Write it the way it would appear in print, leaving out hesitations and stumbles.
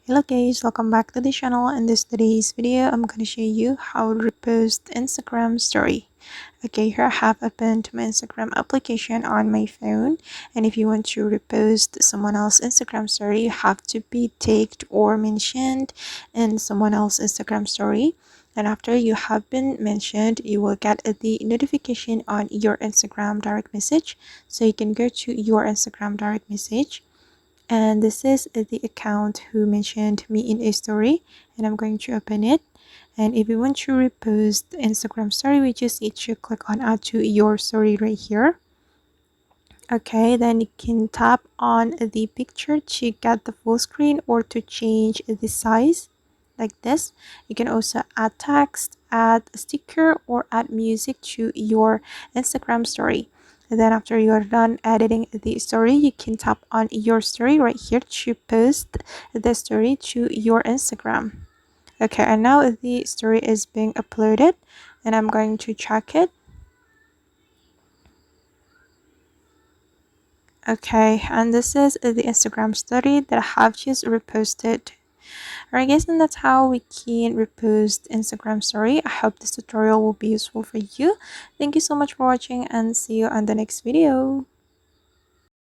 Hello guys, welcome back to the channel. In today's video, I'm going to show you how to repost Instagram story. Okay, here I have opened my Instagram application on my phone, and if you want to repost someone else's Instagram story, you have to be tagged or mentioned in someone else's Instagram story. And after you have been mentioned, you will get the notification on your Instagram direct message. So you can go to your Instagram direct message, and this is the account who mentioned me in a story, and I'm going to open it. And if you want to repost Instagram story, we just need to click on add to your story right here. Okay, then you can tap on the picture to get the full screen or to change the size like this. You can also add text, add a sticker, or add music to your Instagram story. And then after you are done editing the story, you can tap on your story right here to post the story to your Instagram. Okay, and now the story is being uploaded, and I'm going to check it. Okay, and this is the Instagram story that I have just reposted. Alright guys, and that's how we can repost Instagram story. I hope this tutorial will be useful for you. Thank you so much for watching, and see you on the next video.